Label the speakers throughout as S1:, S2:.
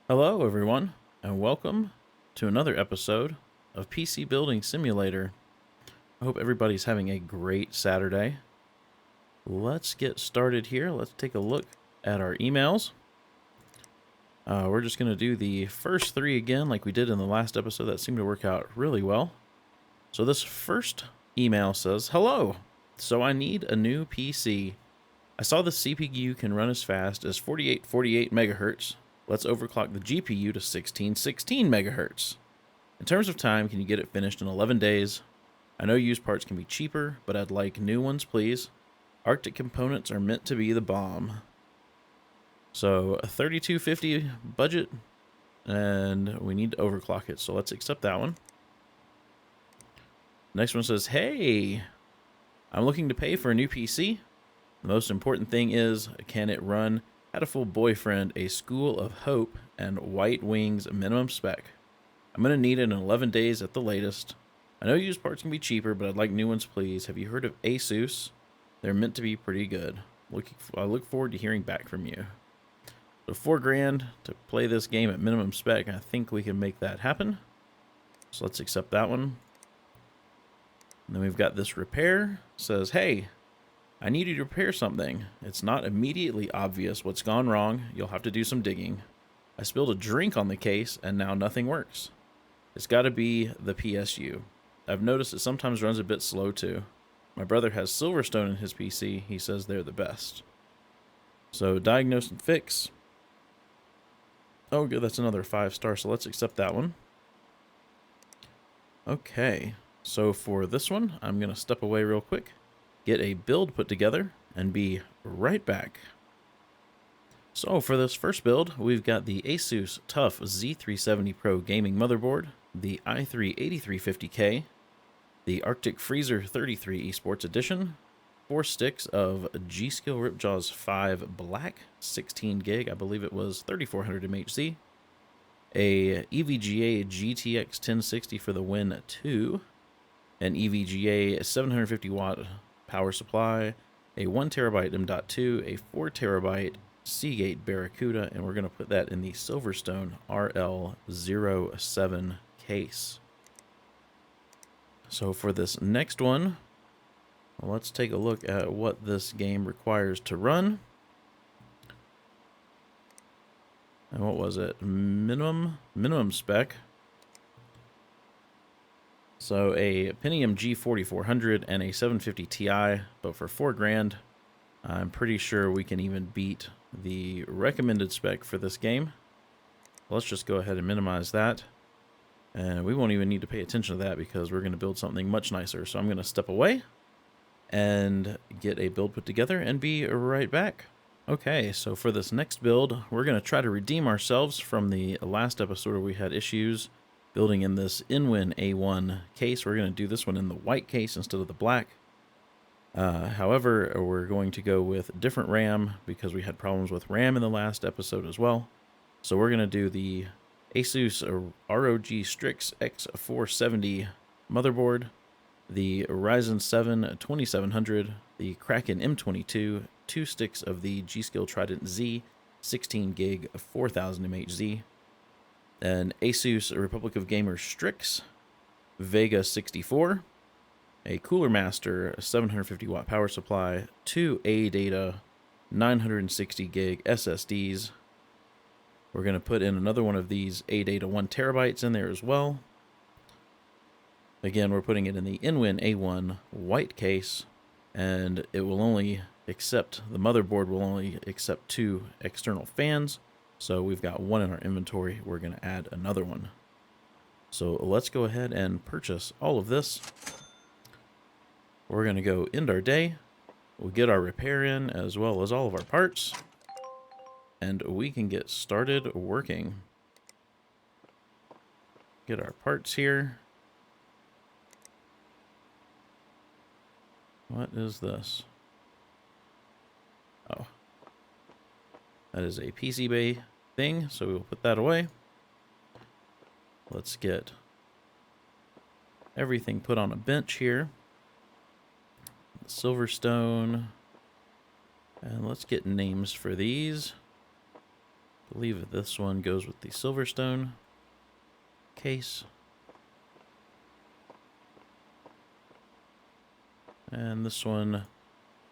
S1: Hello, everyone, and welcome to another episode of PC Building Simulator. I hope everybody's having a great Saturday. Let's get started here. Let's take a look at our emails. We're just going to do the first three again like we did in the last episode. That seemed to work out really well. So this first email says, "Hello, so I need a new PC. I saw the CPU can run as fast as 4848 megahertz. Let's overclock the GPU to 1616 megahertz. In terms of time, can you get it finished in 11 days? I know used parts can be cheaper, but I'd like new ones, please. Arctic components are meant to be the bomb." So a 3250 budget, and we need to overclock it. So let's accept that one. Next one says, "Hey, I'm looking to pay for a new PC. The most important thing is, can it run Hatful Boyfriend, A School of Hope, and White Wings minimum spec? I'm going to need it in 11 days at the latest. I know used parts can be cheaper, but I'd like new ones, please. Have you heard of Asus? They're meant to be pretty good. I look forward to hearing back from you." So $4,000 to play this game at minimum spec. I think we can make that happen. So let's accept that one. And then we've got this repair. It says, "Hey, I need you to repair something. It's not immediately obvious what's gone wrong. You'll have to do some digging. I spilled a drink on the case and now nothing works. It's got to be the PSU. I've noticed it sometimes runs a bit slow too. My brother has Silverstone in his PC. He says they're the best." So diagnose and fix. Oh, good. That's another 5-star. So let's accept that one. Okay. So for this one, I'm going to step away real quick, get a build put together, and be right back. So for this first build, we've got the Asus TUF Z370 Pro gaming motherboard, the i3-8350K, the Arctic Freezer 33 Esports Edition, 4 sticks of G-Skill Ripjaws 5 Black, 16 gig, I believe it was 3400 MHz, a EVGA GTX 1060 for the Win 2, an EVGA 750 watt power supply, a 1TB M.2, a 4TB Seagate Barracuda, and we're going to put that in the Silverstone RL07 case. So for this next one, let's take a look at what this game requires to run. And what was it? Minimum spec. So a Pentium G4400 and a 750 Ti, but for $4,000, I'm pretty sure we can even beat the recommended spec for this game. Let's just go ahead and minimize that. And we won't even need to pay attention to that because we're going to build something much nicer. So I'm going to step away and get a build put together and be right back. Okay, so for this next build, we're going to try to redeem ourselves from the last episode where we had issues building in this InWin A1 case. We're going to do this one in the white case instead of the black. However, we're going to go with different RAM because we had problems with RAM in the last episode as well. So we're going to do the Asus ROG Strix X470 motherboard, the Ryzen 7 2700, the Kraken M22, 2 sticks of the G-Skill Trident Z, 16 gig, 4000 mHz, an Asus Republic of Gamers Strix Vega 64, a Cooler Master 750 watt power supply, 2 ADATA 960 gig SSDs. We're going to put in another one of these ADATA 1 terabytes in there as well. Again, we're putting it in the InWin A1 white case, and it will only accept, the motherboard will only accept 2 external fans. So we've got 1 in our inventory. We're going to add another one. So let's go ahead and purchase all of this. We're going to go end our day. We'll get our repair in as well as all of our parts, and we can get started working. Get our parts here. What is this? Oh, that is a PCB thing, so we'll put that away. Let's get everything put on a bench here. Silverstone. And let's get names for these. I believe this one goes with the Silverstone case. And this one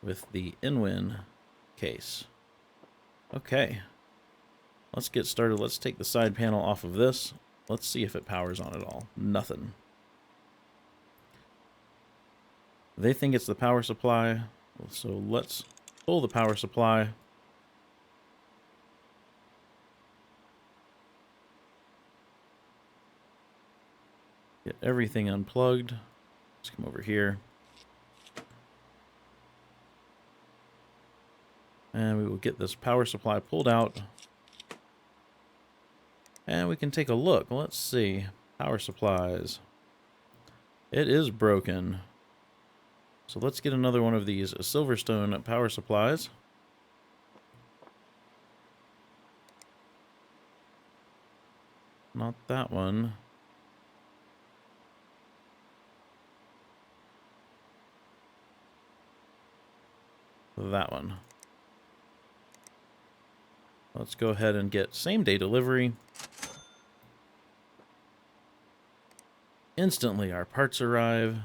S1: with the Inwin case. Okay. Let's get started. Let's take the side panel off of this. Let's see if it powers on at all. Nothing. They think it's the power supply. So let's pull the power supply. Get everything unplugged. Let's come over here. And we will get this power supply pulled out. And we can take a look. Let's see. Power supplies. It is broken. So let's get another one of these Silverstone power supplies. Not that one. That one. Let's go ahead and get same-day delivery. Instantly, our parts arrive.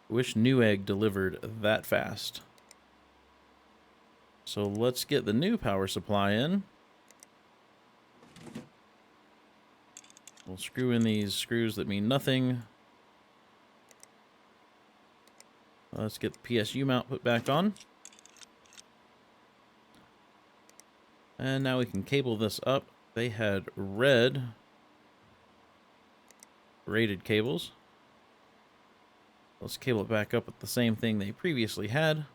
S1: Wish Newegg delivered that fast. So let's get the new power supply in. We'll screw in these screws that mean nothing. Let's get the PSU mount put back on. And now we can cable this up. They had red rated cables. Let's cable it back up with the same thing they previously had.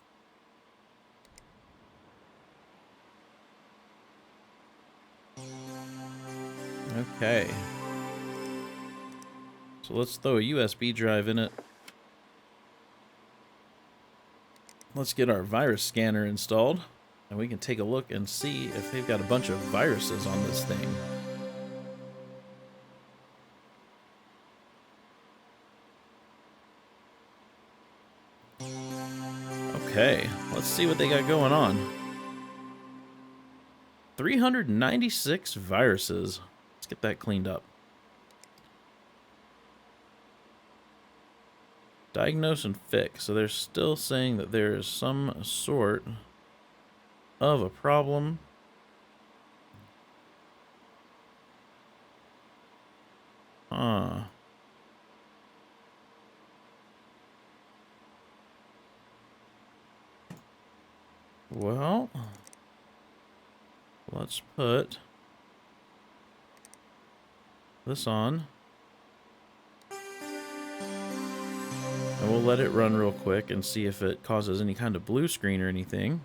S1: Okay. So let's throw a USB drive in it. Let's get our virus scanner installed. And we can take a look and see if they've got a bunch of viruses on this thing. Okay, let's see what they got going on. 396 viruses. Let's get that cleaned up. Diagnose and fix. So they're still saying that there is some sort of a problem. Huh. Well, let's put this on. And we'll let it run real quick and see if it causes any kind of blue screen or anything.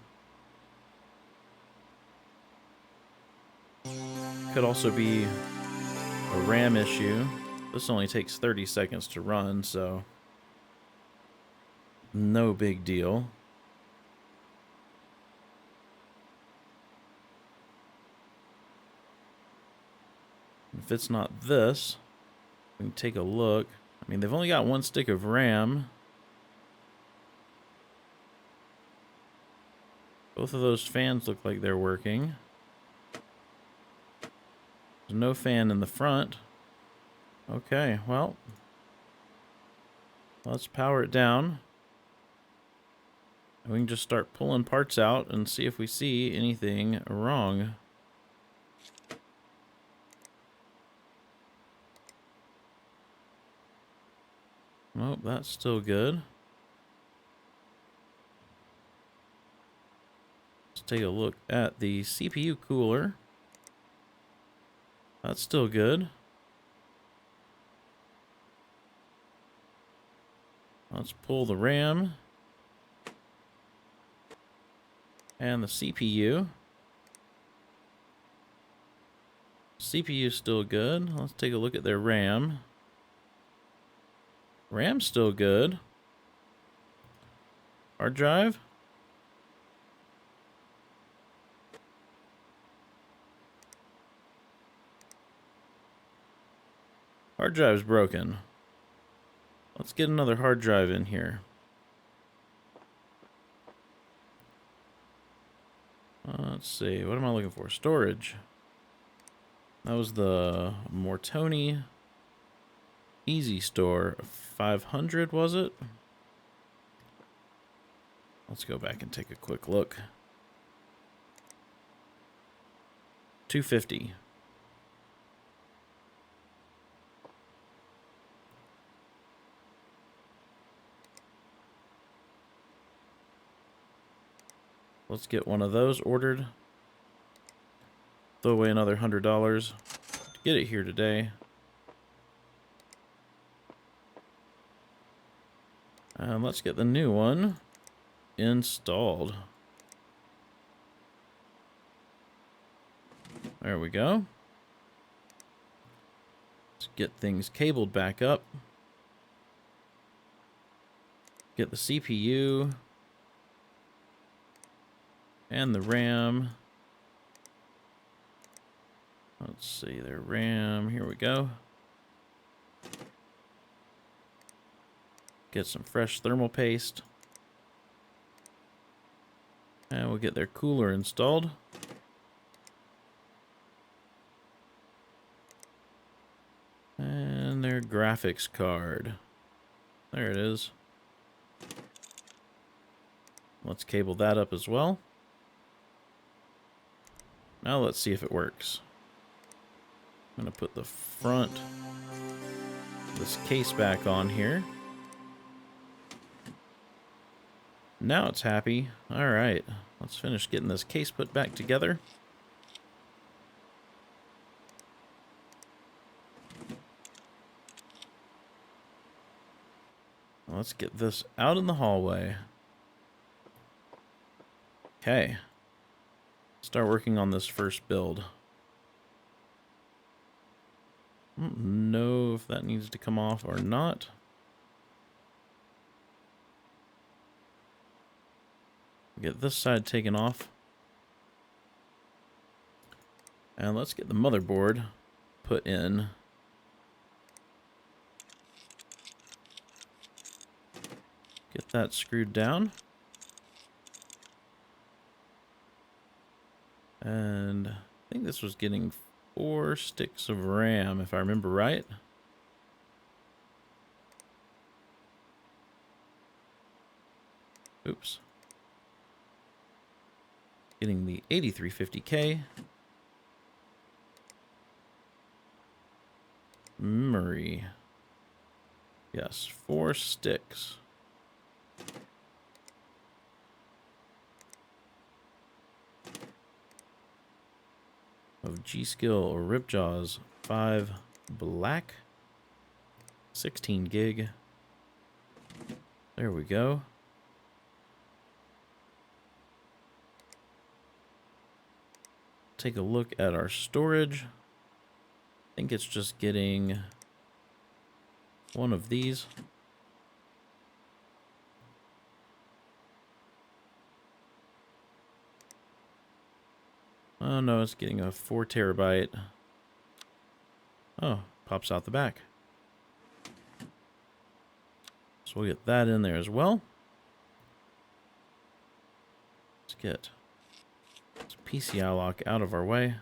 S1: Could also be a RAM issue. This only takes 30 seconds to run, so no big deal. If it's not this, we can take a look. I mean, they've only got one stick of RAM. Both of those fans look like they're working. There's no fan in the front. Okay, well, let's power it down. And we can just start pulling parts out and see if we see anything wrong. Nope, that's still good. Let's take a look at the CPU cooler. That's still good. Let's pull the RAM and the CPU. CPU still good. Let's take a look at their RAM. RAM's still good. Hard drive. Hard drive's broken. Let's get another hard drive in here. Let's see. What am I looking for? Storage. That was the Mortoni Easy Store 500, was it? Let's go back and take a quick look. 250. Let's get one of those ordered. Throw away another $100 to get it here today. And let's get the new one installed. There we go. Let's get things cabled back up. Get the CPU and the RAM. Let's see, their RAM. Here we go. Get some fresh thermal paste. And we'll get their cooler installed. And their graphics card. There it is. Let's cable that up as well. Now let's see if it works. I'm going to put the front of this case back on here. Now it's happy. Alright, let's finish getting this case put back together. Let's get this out in the hallway. Okay. Start working on this first build. I don't know if that needs to come off or not. Get this side taken off. And let's get the motherboard put in. Get that screwed down. And I think this was getting 4 sticks of RAM, if I remember right. Oops. Getting the 8350K. Memory. Yes, 4 sticks. Of G-Skill or Ripjaws 5 black. 16 gig. There we go. Take a look at our storage. I think it's just getting one of these. Oh no, it's getting a 4 terabyte. Oh, pops out the back. So we'll get that in there as well. Let's get this PCI lock out of our way.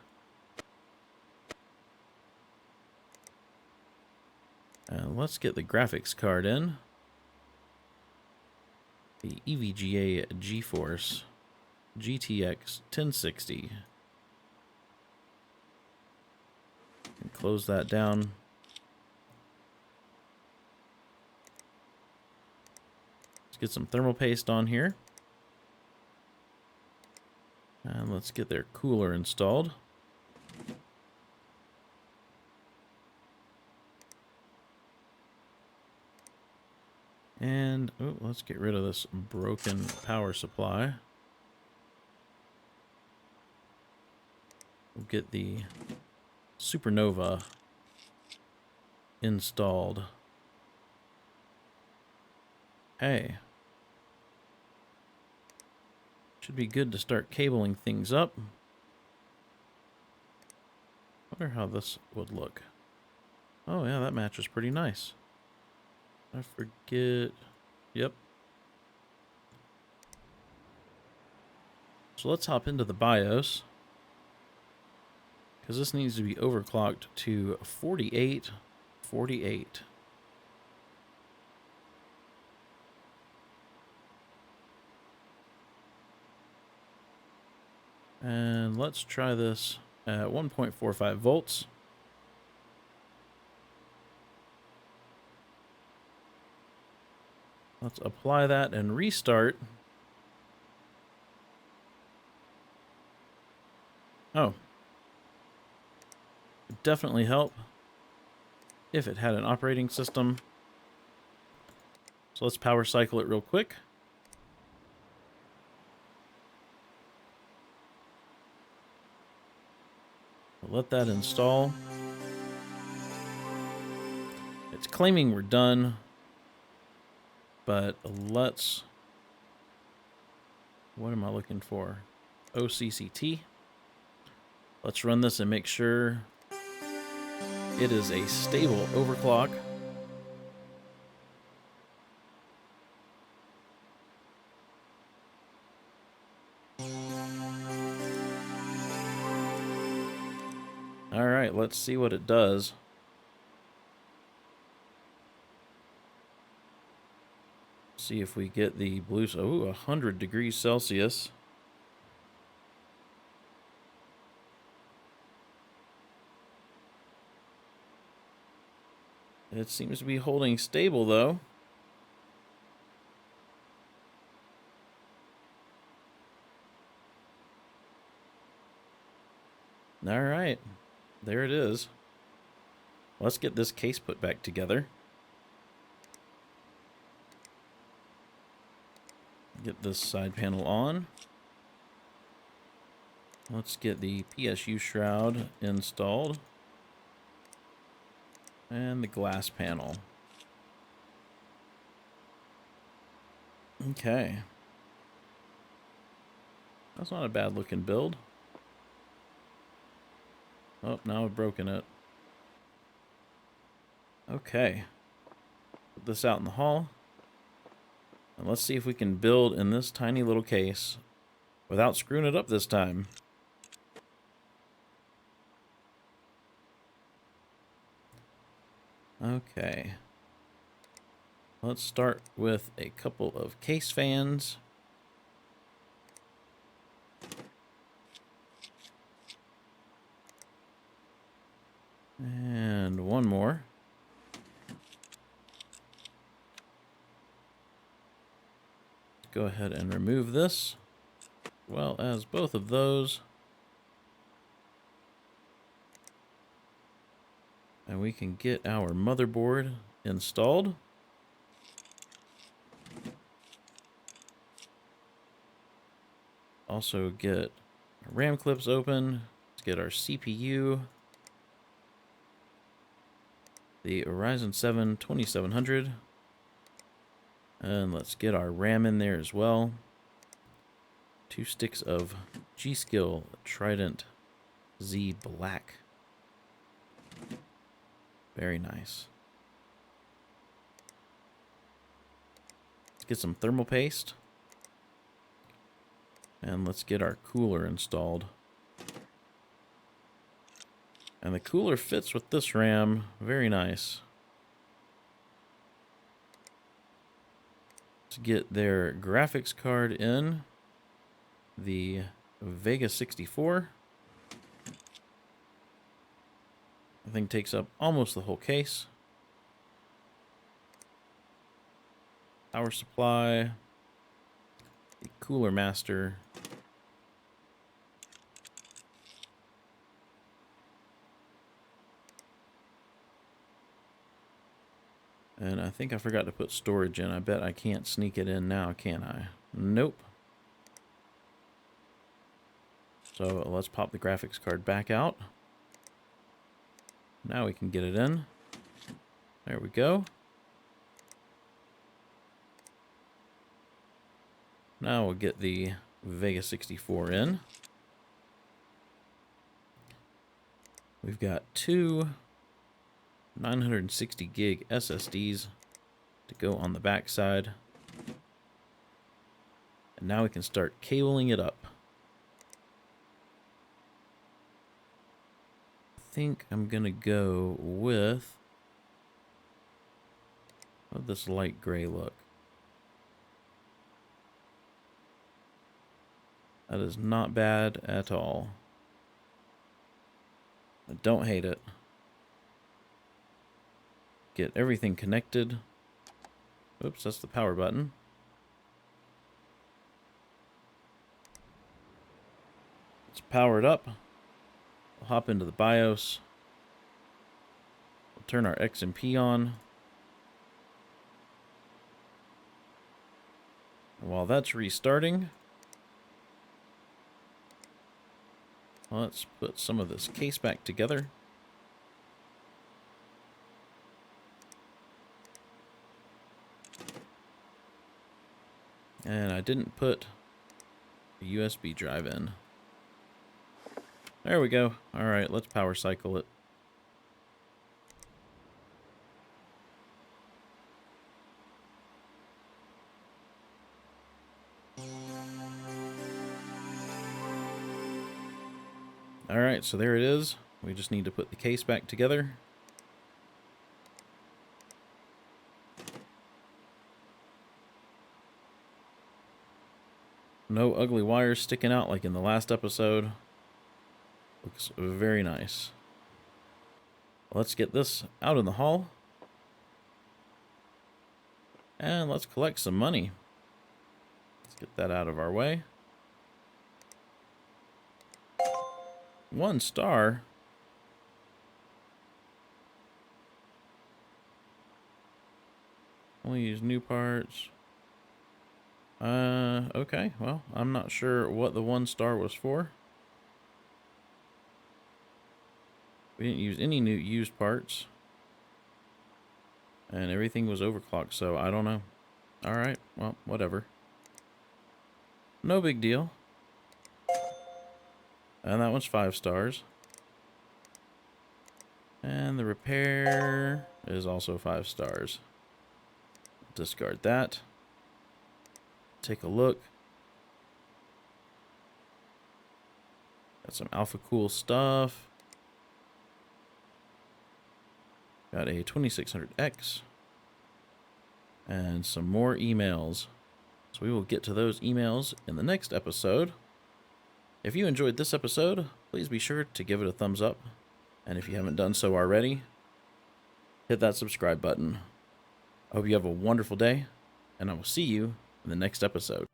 S1: And let's get the graphics card in. The EVGA GeForce GTX 1060. And close that down. Let's get some thermal paste on here. And let's get their cooler installed. And oh, let's get rid of this broken power supply. We'll get the Supernova installed. Hey. Should be good to start cabling things up. Wonder how this would look. Oh yeah, that matches pretty nice. I forget. Yep. So let's hop into the BIOS. because this needs to be overclocked to 48. And let's try this at 1.45 volts. Let's apply that and restart. Oh. Would definitely help if it had an operating system. So let's power cycle it real quick. We'll let that install. It's claiming we're done, but let's... What am I looking for? OCCT. Let's run this and make sure it is a stable overclock. All right, let's see what it does. See if we get the blue. Oh, 100 degrees Celsius. It seems to be holding stable, though. All right. There it is. Let's get this case put back together. Get this side panel on. Let's get the PSU shroud installed. And the glass panel. Okay. That's not a bad looking build. Oh, now I've broken it. Okay. Put this out in the hall. And let's see if we can build in this tiny little case without screwing it up this time. Okay. Let's start with a couple of case fans. And one more. Go ahead and remove this, as well as both of those. And we can get our motherboard installed. Also get RAM clips open. Let's get our CPU. The Ryzen 7 2700. And let's get our RAM in there as well. 2 sticks of G-Skill Trident Z Black. Very nice. Let's get some thermal paste. And let's get our cooler installed. And the cooler fits with this RAM. Very nice. Let's get their graphics card in. The Vega 64. I think takes up almost the whole case. Power supply. The Cooler Master. And I think I forgot to put storage in. I bet I can't sneak it in now, can I? Nope. So let's pop the graphics card back out. Now we can get it in. There we go. Now we'll get the Vega 64 in. We've got two 960 gig SSDs to go on the back side. And now we can start cabling it up. think I'm going to go with this light gray look. That is not bad at all. I don't hate it. Get everything connected. Oops, that's the power button. It's powered up. We'll hop into the BIOS. We'll turn our XMP on. And while that's restarting, let's put some of this case back together. And I didn't put the USB drive in. There we go. Alright, let's power cycle it. Alright, so there it is. We just need to put the case back together. No ugly wires sticking out like in the last episode. Looks very nice. Let's get this out in the hall. And let's collect some money. Let's get that out of our way. 1 star. Only use new parts. Okay, well, I'm not sure what the 1 star was for. We didn't use any new used parts. And everything was overclocked, so I don't know. Alright, well, whatever. No big deal. And that one's 5 stars. And the repair is also 5 stars. Discard that. Take a look. Got some Alpha Cool stuff. Got a 2600X. And some more emails. So we will get to those emails in the next episode. If you enjoyed this episode, please be sure to give it a thumbs up. And if you haven't done so already, hit that subscribe button. I hope you have a wonderful day, and I will see you in the next episode.